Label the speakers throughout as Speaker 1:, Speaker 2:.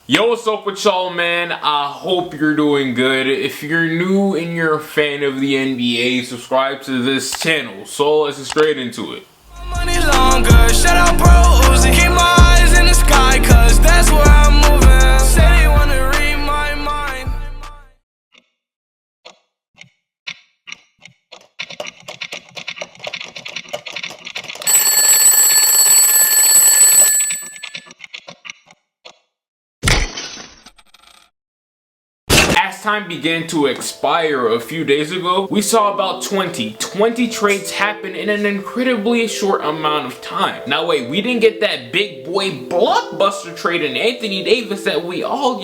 Speaker 1: Yo, what's up with y'all, man? I hope you're doing good. If you're new and you're a fan of the NBA, subscribe to this channel. So let's get straight into it.
Speaker 2: Money longer, shut up bros, and keep my eyes in the sky, cause that's where I'm moving. Say they wanna read my mind.
Speaker 1: As time began to expire a few days ago, we saw about 20 trades happen in an incredibly short amount of time. Now wait, we didn't get that big boy blockbuster trade in Anthony Davis that we all,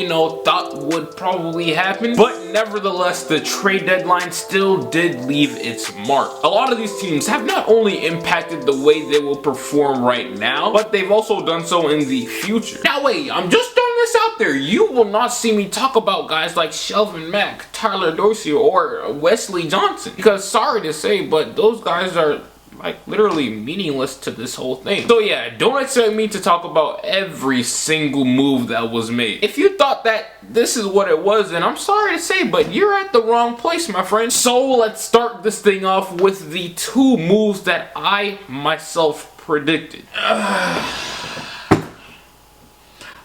Speaker 1: thought would probably happen. But nevertheless, the trade deadline still did leave its mark. A lot of these teams have not only impacted the way they will perform right now, but they've also done so in the future. Now wait, I'm just throwing this out there. You will not see me talk about guys like Shelvin Mack, Tyler Dorsey, or Wesley Johnson, because sorry to say, but those guys are like literally meaningless to this whole thing. So yeah, don't expect me to talk about every single move that was made. If you thought that this is what it was, then I'm sorry to say, but you're at the wrong place, my friend. So let's start this thing off with the two moves that I myself predicted.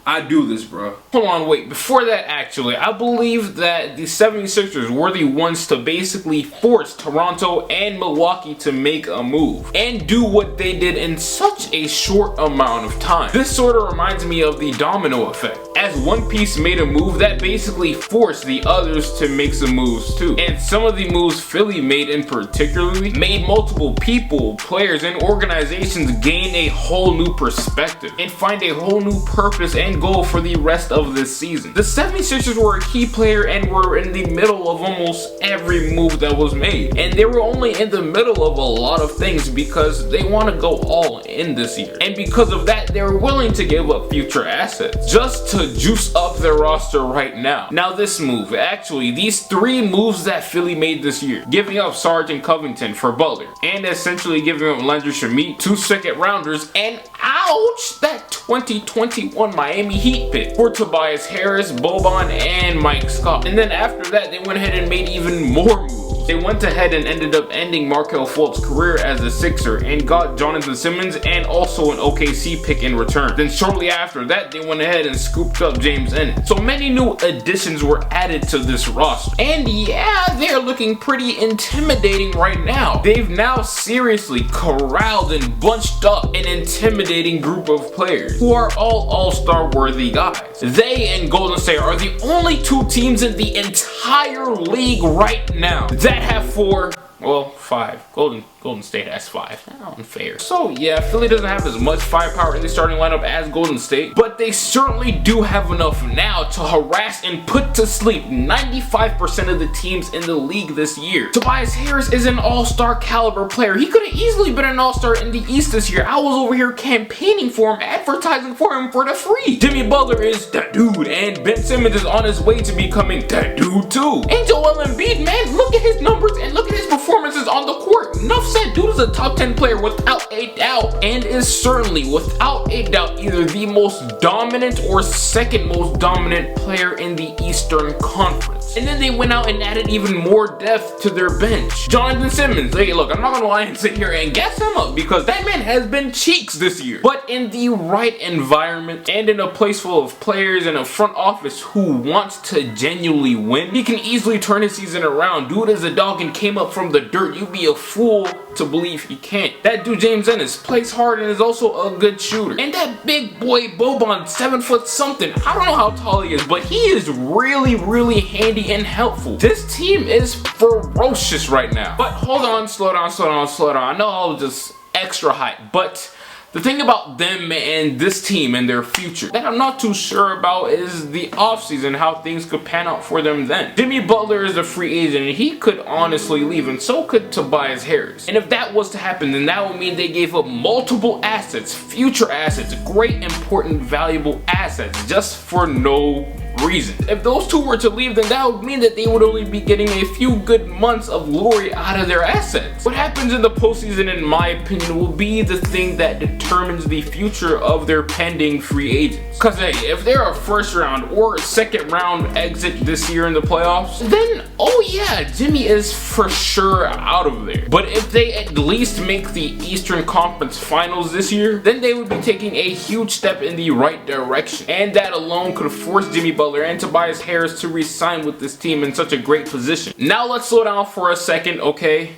Speaker 1: I do this, bro. Hold on, wait. Before that, actually, I believe that the 76ers were the ones to basically force Toronto and Milwaukee to make a move and do what they did in such a short amount of time. This sort of reminds me of the domino effect, as one piece made a move that basically forced the others to make some moves too. And some of the moves Philly made in particularly made multiple people, players, and organizations gain a whole new perspective and find a whole new purpose and goal for the rest of this season. The 76ers were a key player and were in the middle of almost every move that was made. And they were only in the middle of a lot of things because they want to go all in this year. And because of that, they're willing to give up future assets just to juice up their roster right now. Now this move, actually, these three moves that Philly made this year, giving up Sarge and Covington for Butler, and essentially giving up Landry Shamet, 2 second rounders, and ouch, that 2021 Miami Heat pick for Tobias Harris, Boban, and Mike Scott. And then after that, they went ahead and made even more moves. They went ahead and ended up ending Markelle Fultz' career as a Sixer and got Jonathan Simmons and also an OKC pick in return. Then shortly after that, they went ahead and scooped up James Ennis. So many new additions were added to this roster. And yeah, they're looking pretty intimidating right now. They've now seriously corralled and bunched up an intimidating group of players who are all all-star worthy guys. They and Golden State are the only two teams in the entire league right now that have 5. Golden State has 5. Unfair. So yeah, Philly doesn't have as much firepower in the starting lineup as Golden State, but they certainly do have enough now to harass and put to sleep 95% of the teams in the league this year. Tobias Harris is an all-star caliber player. He could have easily been an all-star in the East this year. I was over here campaigning for him, advertising for him for the free. Jimmy Butler is that dude, and Ben Simmons is on his way to becoming that dude too. And Joel Embiid, man, look at his numbers and look at his performances on the court. Enough said, dude is a top 10 player without a doubt, and is certainly without a doubt either the most dominant or second most dominant player in the Eastern Conference. And then they went out and added even more depth to their bench. Jonathan Simmons, hey look, I'm not gonna lie and sit here and gas him up because that man has been cheeks this year. But in the right environment and in a place full of players and a front office who wants to genuinely win, he can easily turn his season around. Dude is a dog and came up from the dirt. You'd be a fool to believe he can't. That dude James Ennis plays hard and is also a good shooter. And that big boy Boban, 7 foot something. I don't know how tall he is, but he is really handy and helpful. This team is ferocious right now. But hold on, slow down. I know I was just extra hype, but the thing about them and this team and their future that I'm not too sure about is the offseason, how things could pan out for them then. Jimmy Butler is a free agent and he could honestly leave, and so could Tobias Harris. And if that was to happen, then that would mean they gave up multiple assets, future assets, great, important, valuable assets just for no reason. If those two were to leave, then that would mean that they would only be getting a few good months of glory out of their assets. What happens in the postseason, in my opinion, will be the thing that determines the future of their pending free agents. Cause hey, if they're a first round or second round exit this year in the playoffs, then oh yeah, Jimmy is for sure out of there. But if they at least make the Eastern Conference Finals this year, then they would be taking a huge step in the right direction. And that alone could force Jimmy Butler and Tobias Harris to re-sign with this team in such a great position. Now let's slow down for a second, okay?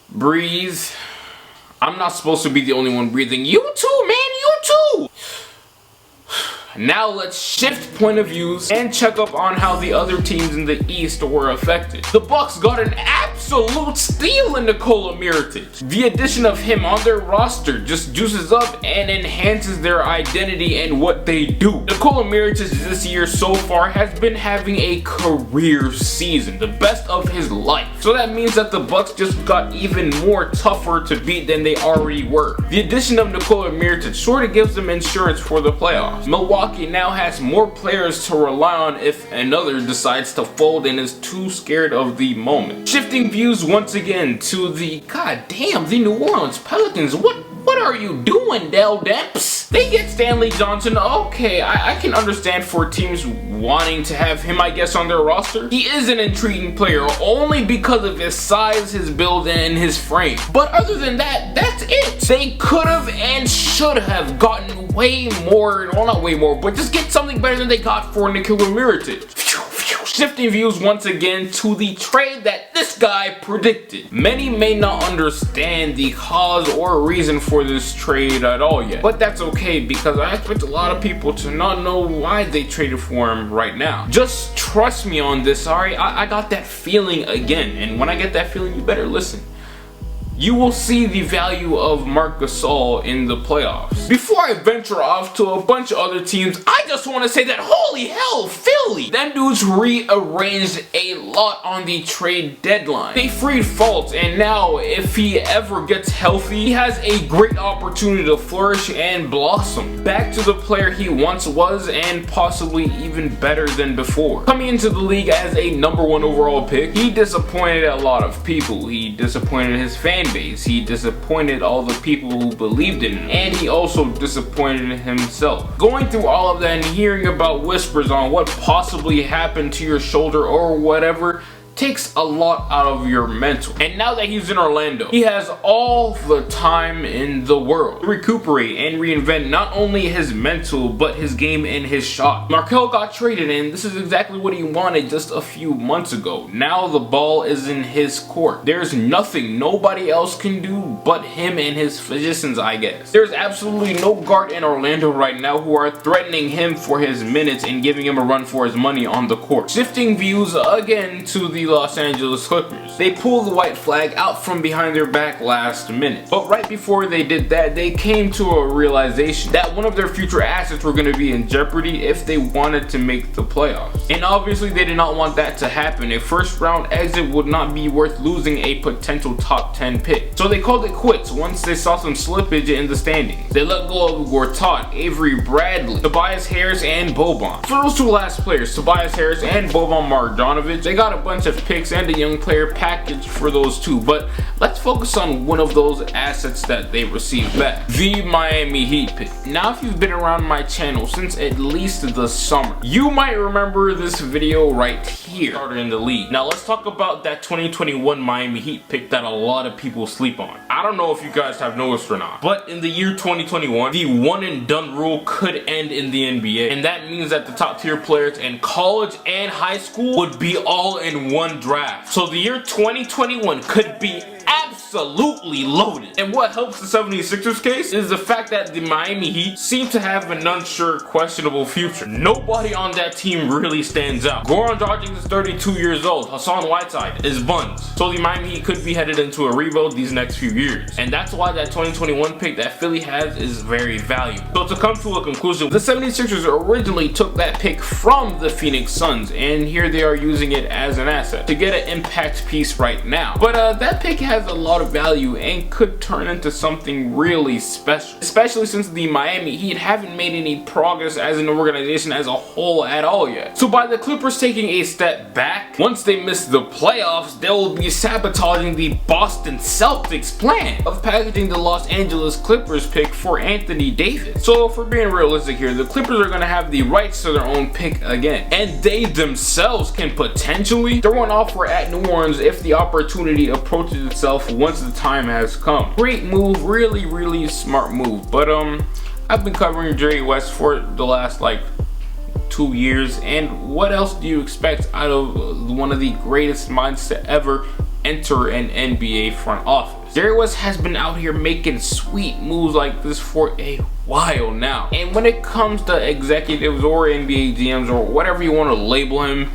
Speaker 1: Breathe. I'm not supposed to be the only one breathing. You too, man, you too! Now let's shift point of views and check up on how the other teams in the East were affected. The Bucks got an absolute steal in Nikola Mirotic. The addition of him on their roster just juices up and enhances their identity and what they do. Nikola Mirotic this year so far has been having a career season, the best of his life. So that means that the Bucks just got even more tougher to beat than they already were. The addition of Nikola Mirotic sort of gives them insurance for the playoffs. Milwaukee now has more players to rely on if another decides to fold and is too scared of the moment. Shifting views once again to the the New Orleans Pelicans. What are you doing, Dell Demps? They get Stanley Johnson. Okay, I can understand for teams wanting to have him, I guess, on their roster. He is an intriguing player only because of his size, his build, and his frame. But other than that, that's it. They could have and should have gotten way more, well, not way more, but just get something better than they got for Nikola Mirotic. Shifting views once again to the trade that this guy predicted. Many may not understand the cause or reason for this trade at all yet, but that's okay because I expect a lot of people to not know why they traded for him right now. Just trust me on this, alright? I got that feeling again, and when I get that feeling, you better listen. You will see the value of Marc Gasol in the playoffs. Before I venture off to a bunch of other teams, I just want to say that holy hell, Philly! Them dudes rearranged a lot on the trade deadline. They freed Fultz, and now if he ever gets healthy, he has a great opportunity to flourish and blossom. Back to the player he once was, and possibly even better than before. Coming into the league as a #1 overall pick, he disappointed a lot of people. He disappointed his fan base. He disappointed all the people who believed in him, and he also disappointed himself. Going through all of that and hearing about whispers on what possibly happened to your shoulder or whatever takes a lot out of your mental. And now that he's in Orlando, he has all the time in the world to recuperate and reinvent not only his mental but his game and his shot. Markelle got traded, and this is exactly what he wanted just a few months ago. Now the ball is in his court. There's nothing nobody else can do but him and his physicians, I guess. There's absolutely no guard in Orlando right now who are threatening him for his minutes and giving him a run for his money on the court. Shifting views again to the Los Angeles Clippers. They pulled the white flag out from behind their back last minute. But right before they did that, they came to a realization that one of their future assets were going to be in jeopardy if they wanted to make the playoffs. And obviously they did not want that to happen. A first round exit would not be worth losing a potential top 10 pick. So they called it quits once they saw some slippage in the standings. They let go of Gortat, Avery Bradley, Tobias Harris, and Boban. For those two last players, Tobias Harris and Boban Marjanovic, they got a bunch of picks and a young player package for those two, but let's focus on one of those assets that they received back, the Miami Heat pick. Now if you've been around my channel since at least the summer, you might remember this video right here, started in the league. Now let's talk about that 2021 Miami Heat pick that a lot of people sleep on. I don't know if you guys have noticed or not, but in the year 2021, the one and done rule could end in the NBA, and that means that the top tier players in college and high school would be all in one draft. So the year 2021 could be absolutely loaded. And what helps the 76ers case is the fact that the Miami Heat seem to have an unsure, questionable future. Nobody on that team really stands out. Goran Dragic is 32 years old. Hassan Whiteside is buns. So the Miami Heat could be headed into a rebuild these next few years. And that's why that 2021 pick that Philly has is very valuable. So to come to a conclusion, the 76ers originally took that pick from the Phoenix Suns, and here they are using it as an asset to get an impact piece right now. But that pick has has a lot of value and could turn into something really special, especially since the Miami Heat haven't made any progress as an organization as a whole at all yet. So by the Clippers taking a step back, once they miss the playoffs, they will be sabotaging the Boston Celtics plan of packaging the Los Angeles Clippers pick for Anthony Davis. So if we're being realistic here, the Clippers are going to have the rights to their own pick again, and they themselves can potentially throw an offer at New Orleans if the opportunity approaches itself once the time has come. Great move, really smart move. But I've been covering Jerry West for the last like 2 years, and what else do you expect out of one of the greatest minds to ever enter an NBA front office? Jerry West has been out here making sweet moves like this for a while now, and when it comes to executives or NBA GMs or whatever you want to label him,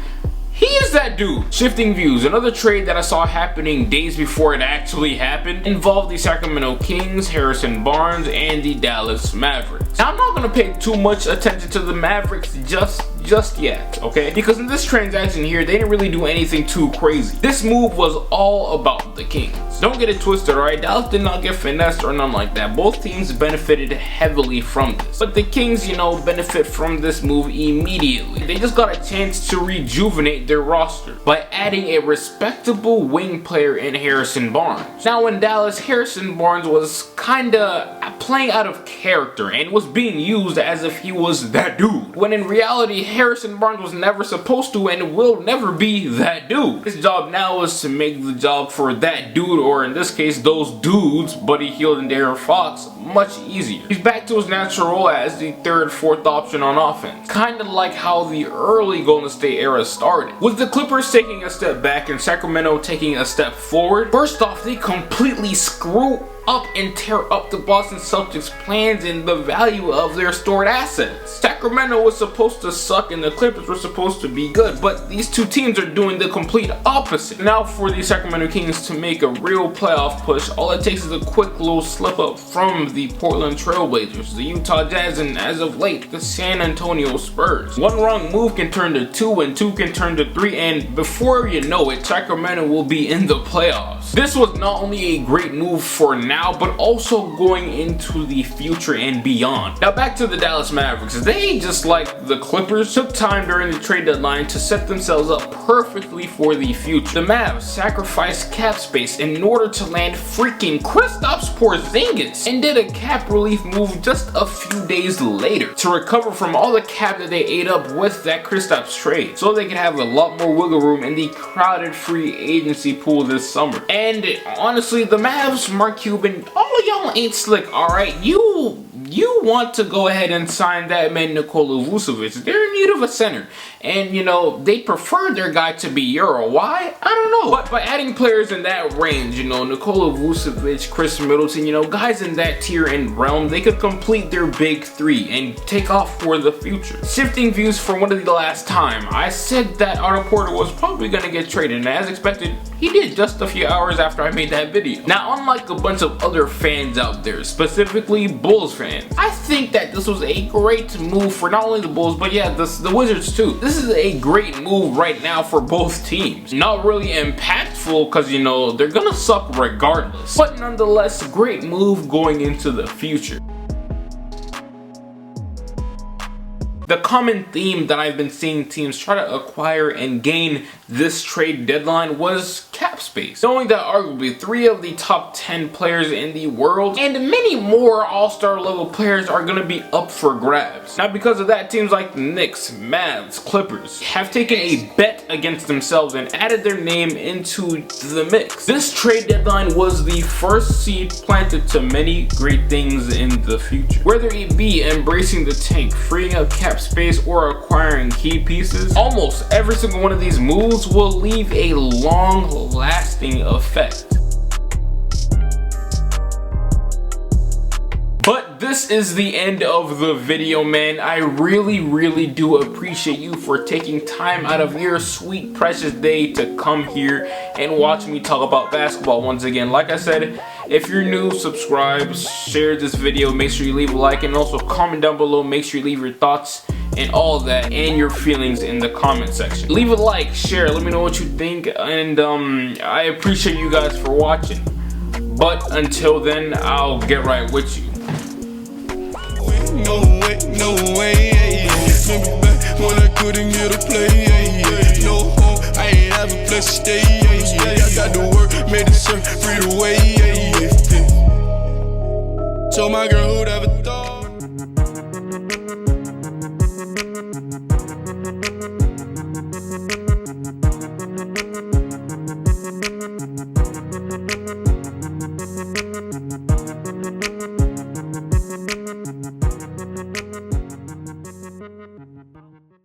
Speaker 1: he is that dude. Shifting views, another trade that I saw happening days before it actually happened involved the Sacramento Kings, Harrison Barnes, and the Dallas Mavericks. Now I'm not gonna pay too much attention to the Mavericks just yet, okay? Because in this transaction here, they didn't really do anything too crazy. This move was all about the Kings. Don't get it twisted, alright? Dallas did not get finessed or nothing like that. Both teams benefited heavily from this. But the Kings, you know, benefit from this move immediately. They just got a chance to rejuvenate their roster by adding a respectable wing player in Harrison Barnes. Now in Dallas, Harrison Barnes was kinda playing out of character and was being used as if he was that dude, when in reality Harrison Barnes was never supposed to and will never be that dude. His job now is to make the job for that dude, or in this case those dudes, Buddy Hield and De'Aaron Fox, much easier. He's back to his natural role as the third, fourth option on offense, kinda like how the early Golden State era started. With the Clippers taking a step back and Sacramento taking a step forward, first off, they completely screw up and tear up the Boston Celtics plans and the value of their stored assets. Sacramento was supposed to suck and the Clippers were supposed to be good, but these two teams are doing the complete opposite. Now for the Sacramento Kings to make a real playoff push, all it takes is a quick little slip up from the Portland Trailblazers, the Utah Jazz, and as of late, the San Antonio Spurs. One wrong move can turn to 2 and 2 can turn to 3, and before you know it, Sacramento will be in the playoffs. This was not only a great move for now, but also going into the future and beyond. Now back to the Dallas Mavericks. They, just like the Clippers, took time during the trade deadline to set themselves up perfectly for the future. The Mavs sacrificed cap space in order to land freaking Kristaps Porzingis and did a cap relief move just a few days later to recover from all the cap that they ate up with that Kristaps trade, so they could have a lot more wiggle room in the crowded free agency pool this summer. And honestly, the Mavs, Mark Cuban, all of y'all ain't slick, alright? You want to go ahead and sign that man Nikola Vucevic. They're in need of a center, and you know, they prefer their guy to be Euro. Why? I don't know. But by adding players in that range, you know, Nikola Vucevic, Chris Middleton, you know, guys in that tier and realm, they could complete their big three and take off for the future. Shifting views for one of the last time, I said that Otto Porter was probably gonna get traded, and as expected, he did just a few hours after I made that video. Now, unlike a bunch of other fans out there, specifically Bulls fans, I think that this was a great move for not only the Bulls, but yeah, the Wizards too. This is a great move right now for both teams. Not really impactful because, you know, they're gonna suck regardless, but nonetheless, great move going into the future. The common theme that I've been seeing teams try to acquire and gain this trade deadline was cap space, knowing that arguably 3 of the top 10 players in the world and many more all-star level players are going to be up for grabs. Now because of that, teams like the Knicks, Mavs, Clippers have taken a bet against themselves and added their name into the mix. This trade deadline was the first seed planted to many great things in the future. Whether it be embracing the tank, freeing up cap space, or acquiring key pieces, almost every single one of these moves will leave a long-lasting effect. But this is the end of the video, man. I really do appreciate you for taking time out of your sweet precious day to come here and watch me talk about basketball once again. Like I said, if you're new, subscribe, share this video, make sure you leave a like, and also comment down below. Make sure you leave your thoughts and all that and your feelings in the comment section. Leave a like, share, let me know what you think, and I appreciate you guys for watching. But until then, I'll get right with you.
Speaker 2: No way, no way. Remember back when I couldn't get a play. No home, I ain't have a place to stay. I got to work, made the surf free the way. Told my girl who'd ever thought.